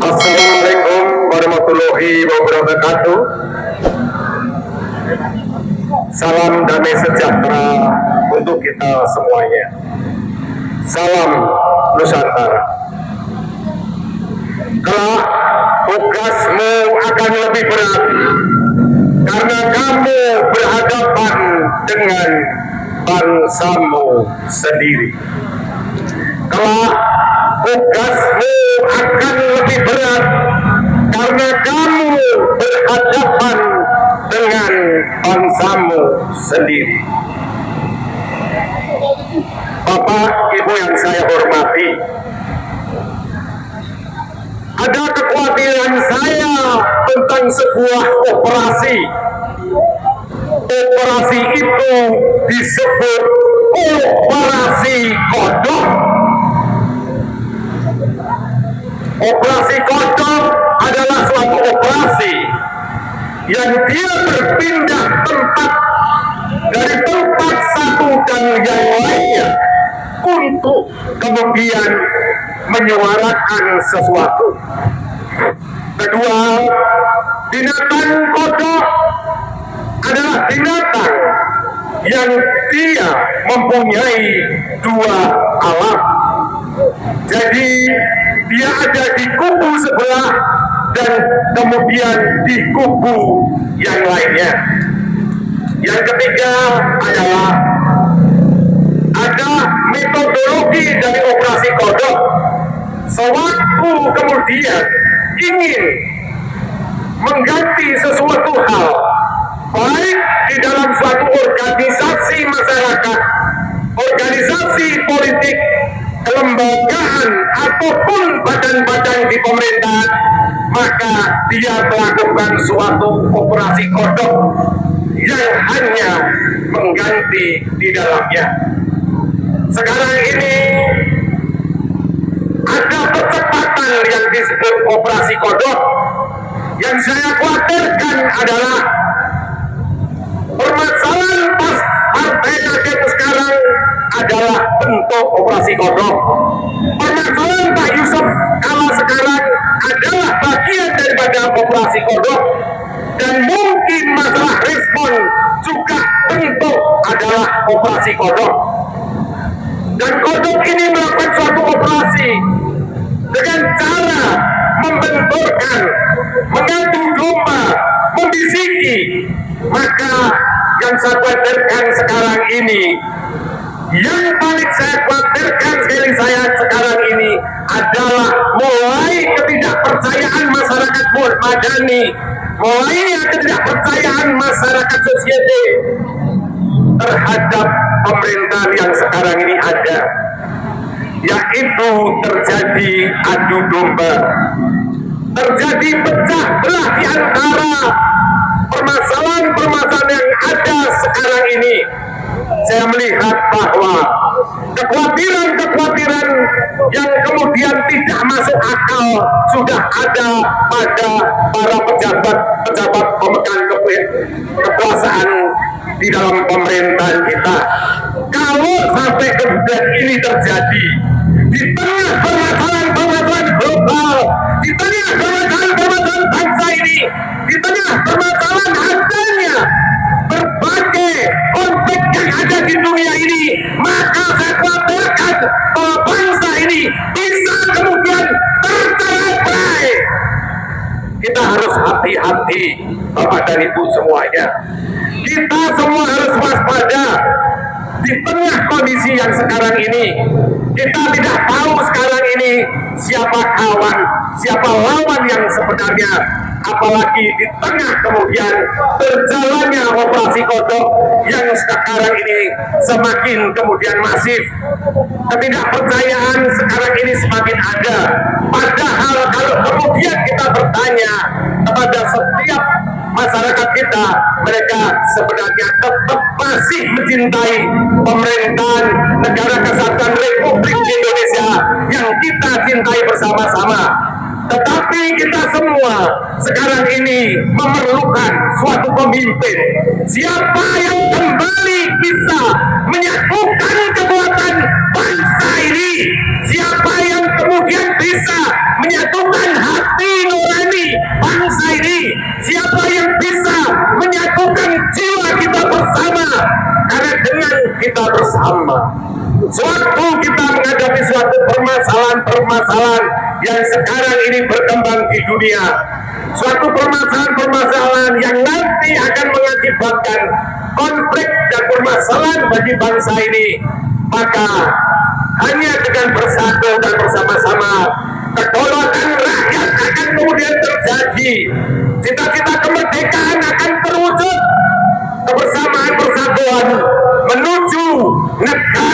Assalamualaikum warahmatullahi wabarakatuh. Salam damai sejahtera untuk kita semuanya. Salam Nusantara. Kelak tugasmu akan lebih berat karena kamu berhadapan dengan bangsamu sendiri. Kelak tugasmu akan lebih berat karena kamu berhadapan dengan bangsamu sendiri. Bapak, Ibu yang saya hormati, ada kekhawatiran saya tentang sebuah operasi. Operasi itu disebut operasi kodok. Operasi kodok adalah suatu operasi yang dia berpindah tempat dari tempat satu dan yang lainnya untuk kemudian menyuarakan sesuatu. Kedua, binatang kodok adalah binatang yang dia mempunyai dua alam. Jadi dia ada di kubu sebelah dan kemudian di kubu yang lainnya. Yang ketiga adalah ada metodologi dari operasi kodok. Sewaktu kemudian ingin mengganti sesuatu hal, baik di dalam suatu organisasi masyarakat, organisasi politik, kelembagaan, ataupun badan-badan di pemerintahan, maka dia melakukan suatu operasi kodok yang hanya mengganti di dalamnya. Sekarang ini ada percepatan yang disebut operasi kodok. Yang saya khawatirkan adalah permasalahan partai Nasdem sekarang adalah bentuk operasi kodok. Permasalahan Pak Yusuf kala sekarang adalah bagian daripada operasi kodok. Dan mungkin masalah respon juga bentuk adalah operasi kodok. Dan kodok ini melakukan suatu operasi dengan cara membenturkan, mengadu domba, membisiki. Maka yang saya khawatirkan sekarang ini, yang paling saya khawatirkan sekali saya sekarang ini adalah mulai ketidakpercayaan masyarakat madani, mulai ketidakpercayaan masyarakat sosiete terhadap pemerintahan yang sekarang ini ada, yaitu terjadi adu domba, terjadi pecah belah di antara permasalahan-permasalahan yang ada sekarang ini. Saya melihat bahwa kekhawatiran-kekhawatiran yang kemudian tidak masuk akal sudah ada pada para pejabat-pejabat pemegang kekuasaan di dalam pemerintahan kita. Kalau sampai kemudian ini terjadi di tengah permasalahan-permasalahan global, di tengah permasalahan-permasalahan bangsa ini, di tengah permasalahan adanya berbagai konflik yang ada di dunia ini, maka saya khawatirkan bahwa bangsa ini bisa kemudian tercerai. Kita harus hati-hati, Bapak dan Ibu semuanya. Kita semua harus waspada di tengah kondisi yang sekarang ini. Kita tidak tahu sekarang ini siapa kawan, siapa lawan yang sebenarnya. Apalagi di tengah kemudian berjalannya operasi kodok yang sekarang ini semakin kemudian masif. Ketidakpercayaan sekarang ini semakin ada. Padahal kalau kemudian kita bertanya kepada setiap masyarakat kita, mereka sebenarnya tetap masih mencintai pemerintahan Negara Kesatuan Republik Indonesia yang kita cintai bersama-sama. Tetapi kita semua sekarang ini memerlukan suatu pemimpin. Siapa yang kembali bisa kita bersama. Sewaktu kita menghadapi suatu permasalahan-permasalahan yang sekarang ini berkembang di dunia, suatu permasalahan-permasalahan yang nanti akan mengakibatkan konflik dan permasalahan bagi bangsa ini, maka hanya dengan bersatu dan bersama-sama kedaulatan rakyat akan kemudian terjadi, cita-cita kemerdekaan akan terwujud, kebersamaan persatuan menuju negara